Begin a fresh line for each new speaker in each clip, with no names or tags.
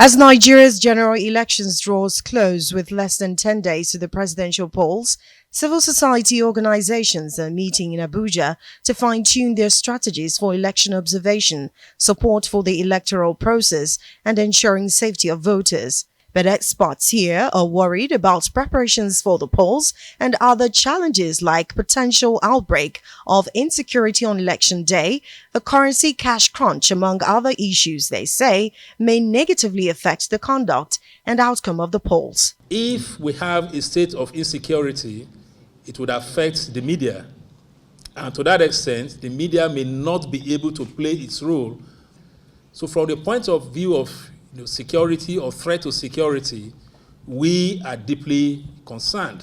As Nigeria's general elections draws close with less than 10 days to the presidential polls, civil society organizations are meeting in Abuja to fine-tune their strategies for election observation, support for the electoral process, and ensuring safety of voters. But experts here are worried about preparations for the polls and other challenges like potential outbreak of insecurity on election day, the currency cash crunch, among other issues they say may negatively affect the conduct and outcome of the polls.
If we have a state of insecurity, it would affect the media. And to that extent, the media may not be able to play its role. So from the point of view of security or threat to security, we are deeply concerned.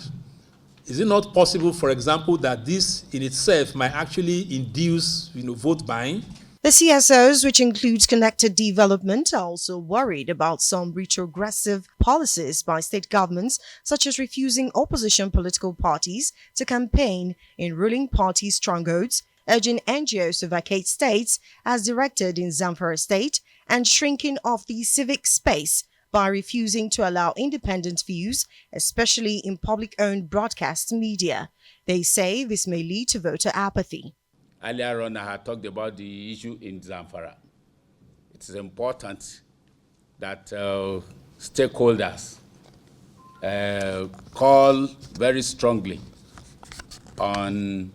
Is it not possible, for example, that this in itself might actually induce vote buying?
The CSOs, which includes Connected Development, are also worried about some retrogressive policies by state governments, such as refusing opposition political parties to campaign in ruling party strongholds, urging NGOs to vacate states as directed in Zamfara State, and shrinking of the civic space by refusing to allow independent views, especially in public-owned broadcast media. They say this may lead to voter apathy.
Earlier on, I had talked about the issue in Zamfara. It is important that stakeholders call very strongly on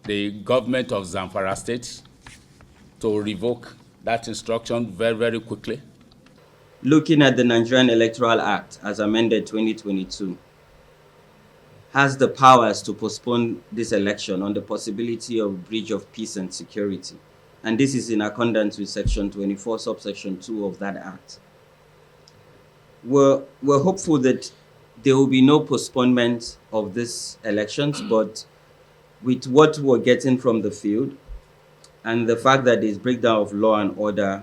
the government of Zamfara State to revoke that instruction very, very quickly.
Looking at the Nigerian Electoral Act as amended 2022, has the powers to postpone this election on the possibility of breach of peace and security. And this is in accordance with Section 24, subsection 2 of that Act. We're hopeful that there will be no postponement of these elections, but with what we're getting from the field and the fact that there's breakdown of law and order,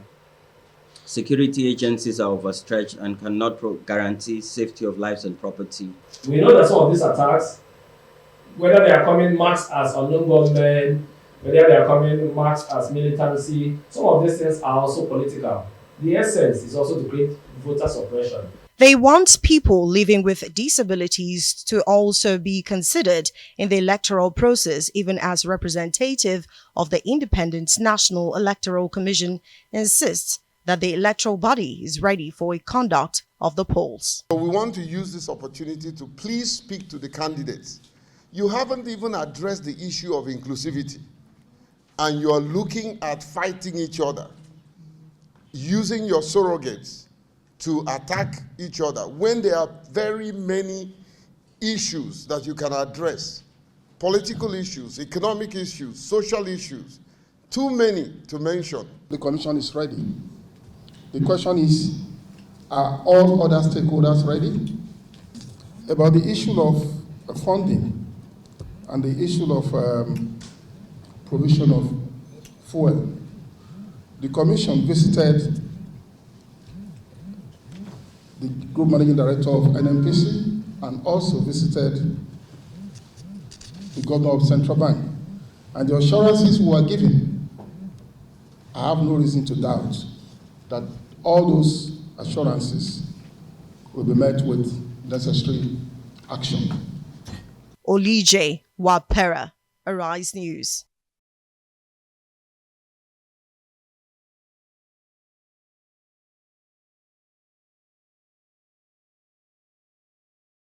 security agencies are overstretched and cannot guarantee safety of lives and property.
We know that some of these attacks, whether they are coming marked as unknown gunmen, whether they are coming marked as militancy, some of these things are also political. The essence is also to create voter suppression.
They want people living with disabilities to also be considered in the electoral process, even as representative of the Independent National Electoral Commission insists that the electoral body is ready for a conduct of the polls.
We want to use this opportunity to please speak to the candidates. You haven't even addressed the issue of inclusivity, and you are looking at fighting each other, using your surrogates to attack each other when there are very many issues that you can address. Political issues, economic issues, social issues, too many to mention.
The Commission is ready. The question is, are all other stakeholders ready? About the issue of funding and the issue of provision of fuel, the Commission visited the Group Managing Director of NNPC and also visited the Governor of Central Bank. And the assurances we were given, I have no reason to doubt that all those assurances will be met with necessary action.
Olije Wapera, Arise News.